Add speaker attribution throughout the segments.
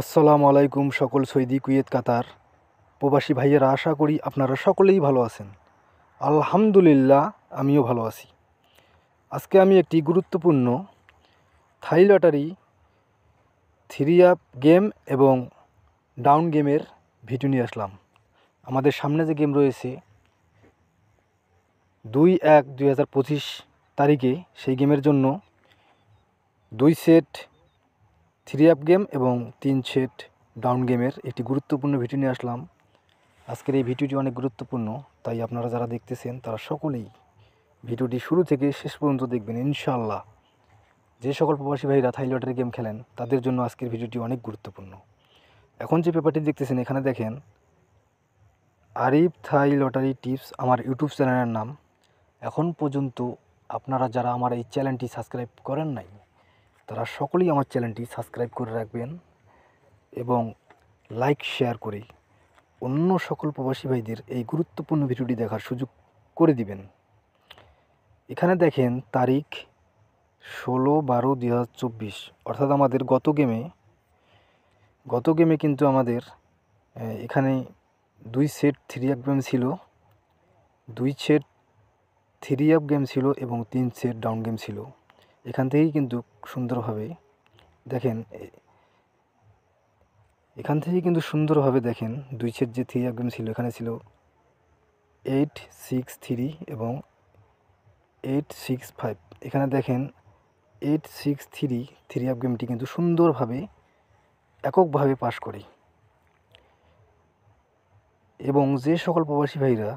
Speaker 1: আসসালামু আলাইকুম সকল সৌদি কুয়েত কাতার প্রবাসী ভাইয়েরা, আশা করি আপনারা সকলেই ভালো আছেন। আলহামদুলিল্লাহ, আমিও ভালো আছি। আজকে আমি একটি গুরুত্বপূর্ণ থাই লটারি থ্রি আপ গেম এবং ডাউন গেমের ভিডিও নিয়ে আসলাম। আমাদের সামনে যে গেম রয়েছে 2/1/2025 তারিখে, সেই গেমের জন্য 2 সেট থ্রি আপ গেম এবং 3 সেট ডাউন গেমের একটি গুরুত্বপূর্ণ ভিডিও নিয়ে আসলাম। আজকের এই ভিডিওটি অনেক গুরুত্বপূর্ণ, তাই আপনারা যারা দেখতেছেন তারা সকলেই ভিডিওটি শুরু থেকে শেষ পর্যন্ত দেখবেন ইনশাআল্লাহ। যে সকল প্রবাসী ভাইরা থাই লটারি গেম খেলেন তাদের জন্য আজকের ভিডিওটি অনেক গুরুত্বপূর্ণ। এখন যে পেপারটি দেখতেছেন, এখানে দেখেন আরিফ থাই লটারি টিপস আমার ইউটিউব চ্যানেলের নাম। এখন পর্যন্ত আপনারা যারা আমার এই চ্যানেলটি সাবস্ক্রাইব করেন নাই তারা সকলেই আমার চ্যানেলটি সাবস্ক্রাইব করে রাখবেন এবং লাইক শেয়ার করে অন্য সকল প্রবাসী ভাইদের এই গুরুত্বপূর্ণ ভিডিওটি দেখার সুযোগ করে দিবেন। এখানে দেখেন তারিখ 16/12/2024, অর্থাৎ আমাদের গত গেমে কিন্তু আমাদের এখানে 2 সেট থ্রি আপ গেম ছিল, 2 সেট থ্রি আপ গেম ছিল এবং 3 সেট ডাউন গেম ছিল। এখান থেকেই কিন্তু সুন্দরভাবে দেখেন, দেখেন 2 সেট যে থ্রি আপ গেম ছিল, এখানে ছিল 863 এবং 865। এখানে দেখেন 863 থ্রি আপ গেমটি কিন্তু সুন্দরভাবে এককভাবে পাশ করে। এবং যে সকল প্রবাসী ভাইরা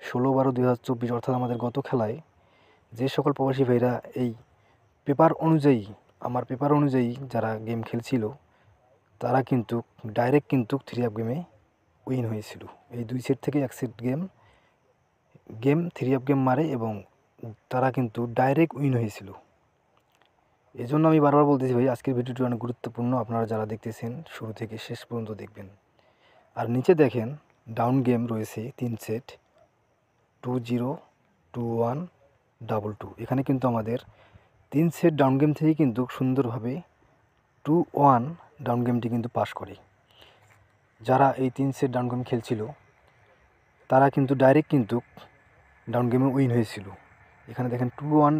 Speaker 1: 16/12/2024 অর্থাৎ আমাদের গত খেলায় যে সকল প্রবাসী ভাইরা এই আমার পেপার অনুযায়ী যারা গেম খেলছিল তারা কিন্তু ডাইরেক্ট থ্রি আপ গেমে উইন হয়েছিল। এই 2 সেট থেকে 1 set game three up game মারে এবং তারা কিন্তু ডাইরেক্ট উইন হয়েছিল। এই জন্য আমি বারবার বলতেছি ভাই, আজকের ভিডিওটি অনেক গুরুত্বপূর্ণ। আপনারা যারা দেখতেছেন শুরু থেকে শেষ পর্যন্ত দেখবেন। আর নিচে দেখেন ডাউন গেম রয়েছে 3 সেট 20, 21, 22। এখানে কিন্তু আমাদের 3 সেট ডাউন গেম থেকে কিন্তু সুন্দরভাবে 21 ডাউন গেমটি কিন্তু পাস করে। যারা এই 3 সেট ডাউন গেম খেলছিল তারা কিন্তু ডাইরেক্ট ডাউন গেমে উইন হয়েছিল। এখানে দেখেন 21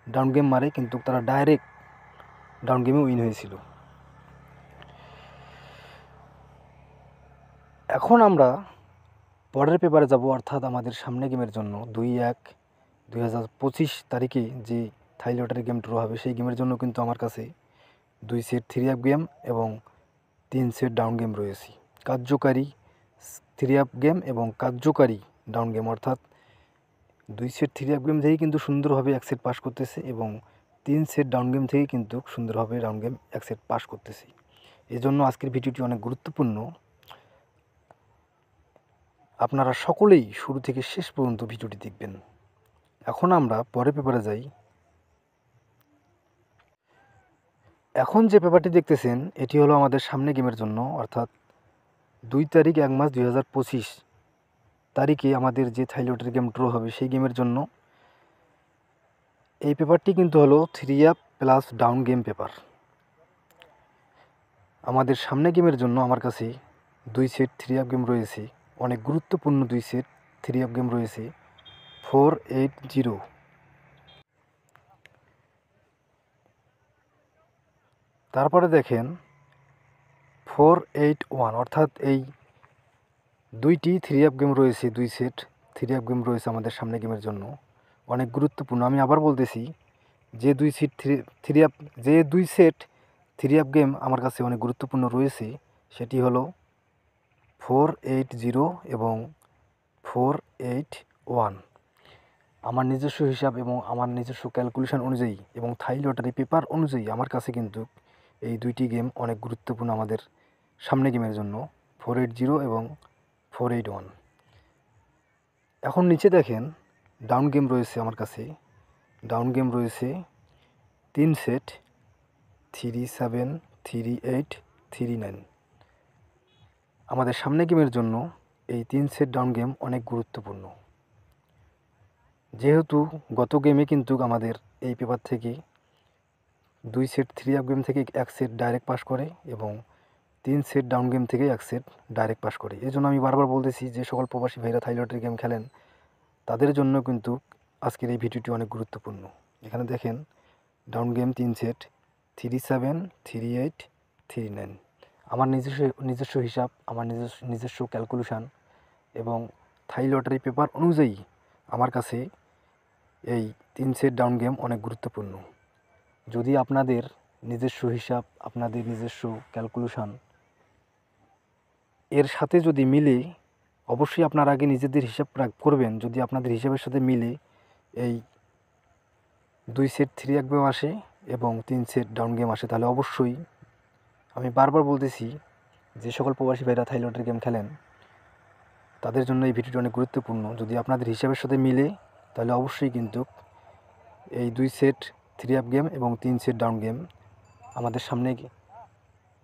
Speaker 1: ডাউন গেম মারে কিন্তু তারা ডাইরেক্ট ডাউন গেমে উইন হয়েছিল। এখন আমরা পরের পেপারে যাব, অর্থাৎ আমাদের সামনে গেমের জন্য 2/1/2025 তারিখে যে থাই লটারি গেম ড্র হবে, সেই গেমের জন্য কিন্তু আমার কাছে 2 সেট থ্রি আপ গেম এবং 3 সেট ডাউন গেম রয়েছে। কার্যকারী থ্রি আপ গেম এবং কার্যকারী ডাউন গেম, অর্থাৎ 2 সেট থ্রি আপ গেম থেকেই কিন্তু সুন্দরভাবে 1 সেট পাস করতেছে এবং 3 সেট ডাউন গেম থেকে কিন্তু সুন্দরভাবে ডাউন গেম 1 সেট পাস করতেছে। এই জন্য আজকের ভিডিওটি অনেক গুরুত্বপূর্ণ। আপনারা সকলেই শুরু থেকে শেষ পর্যন্ত ভিডিওটি দেখবেন। এখন আমরা পরের পেপারে যাই। এখন যে পেপারটি দেখতেছেন এটি হলো আমাদের সামনে গেমের জন্য, অর্থাৎ 2/1/2025 তারিখে আমাদের যে থাই লটারি গেম ড্র হবে সেই গেমের জন্য এই পেপারটি কিন্তু হলো three up plus down game paper. আমাদের সামনে গেমের জন্য আমার কাছে 2 সেট থ্রি আপ গেম রয়েছে, অনেক গুরুত্বপূর্ণ 2 সেট থ্রি আপ গেম রয়েছে 480। তারপরে দেখেন 481, অর্থাৎ এই 2টি থ্রি আপ গেম রয়েছে, 2 সেট থ্রি আপ গেম রয়েছে আমাদের সামনে গেমের জন্য, অনেক গুরুত্বপূর্ণ। আমি আবার বলতেছি, যে 2 সেট থ্রি আপ গেম আমার কাছে অনেক গুরুত্বপূর্ণ রয়েছে সেটি হলো 480 এবং 481। আমার নিজস্ব হিসাব এবং আমার নিজস্ব ক্যালকুলেশন অনুযায়ী এবং থাই লটারি পেপার অনুযায়ী আমার কাছে কিন্তু এই 2টি গেম অনেক গুরুত্বপূর্ণ আমাদের সামনে গেমের জন্য, 480 এবং 481। এখন নিচে দেখেন ডাউন গেম রয়েছে আমার কাছে, ডাউন গেম রয়েছে 3 সেট 37, 38, 39। আমাদের সামনে গেমের জন্য এই 3 সেট ডাউন গেম অনেক গুরুত্বপূর্ণ, যেহেতু গত গেমে কিন্তু আমাদের এই পেপার থেকে 2 সেট থ্রি আপ গেম থেকে 1 সেট ডাইরেক্ট পাস করে এবং 3 সেট ডাউন গেম থেকে 1 সেট ডাইরেক্ট পাস করে। এই জন্য আমি বারবার বলতেছি যে সকল প্রবাসী ভাইরা থাই লটারি গেম খেলেন তাদের জন্য কিন্তু আজকের এই ভিডিওটি অনেক গুরুত্বপূর্ণ। এখানে দেখেন ডাউন গেম 3 সেট 37, 38, 39। আমার নিজস্ব হিসাব, আমার নিজস্ব ক্যালকুলেশান এবং থাই লটারি পেপার অনুযায়ী আমার কাছে এই 3 সেট ডাউন গেম অনেক গুরুত্বপূর্ণ। যদি আপনাদের নিজস্ব হিসাব, আপনাদের নিজস্ব ক্যালকুলেশান এর সাথে যদি মিলে, অবশ্যই আপনারা আগে নিজেদের হিসাব করবেন। যদি আপনাদের হিসাবের সাথে মিলে এই 2 সেট 3 এক গেম আসে এবং 3 সেট ডাউন গেম আসে, তাহলে অবশ্যই আমি বারবার বলতেছি যে সকল প্রবাসী ভাইরা থাই লটারি গেম খেলেন তাদের জন্য এই ভিডিওটি অনেক গুরুত্বপূর্ণ। যদি আপনাদের হিসাবের সাথে মিলে তাহলে অবশ্যই কিন্তু এই 2 সেট 3 আপ গেম এবং 3 সেট ডাউন গেম আমাদের সামনে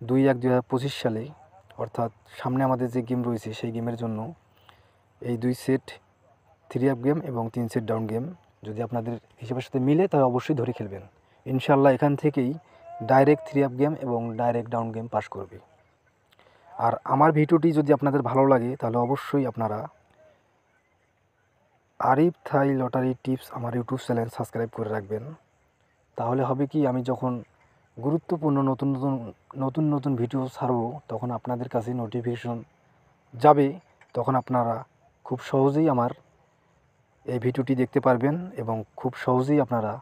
Speaker 1: 2/1/2025 সালে, অর্থাৎ সামনে আমাদের যে গেম রয়েছে সেই গেমের জন্য এই 2 সেট 3 আপ গেম এবং 3 সেট ডাউন গেম যদি আপনাদের হিসাবের সাথে মিলে তাহলে অবশ্যই ধরে খেলবেন। ইনশাআল্লাহ এখান থেকেই ডাইরেক্ট 3 আপ গেম এবং ডাইরেক্ট ডাউন গেম পাস করবে। আর আমার ভিডিওটি যদি আপনাদের ভালো লাগে তাহলে অবশ্যই আপনারা আরিফ থাই লটারি টিপস আমার ইউটিউব চ্যানেল সাবস্ক্রাইব করে রাখবেন। তাহলে হবে কি, আমি যখন গুরুত্বপূর্ণ নতুন নতুন ভিডিও ছাড়ব তখন আপনাদের কাছে নোটিফিকেশন যাবে, তখন আপনারা খুব সহজেই আমার এই ভিডিওটি দেখতে পারবেন এবং খুব সহজেই আপনারা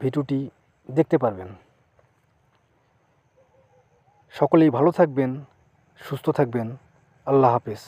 Speaker 1: ভিডিওটি দেখতে পারবেন। সকলেই ভালো থাকবেন, সুস্থ থাকবেন। আল্লাহ হাফেজ।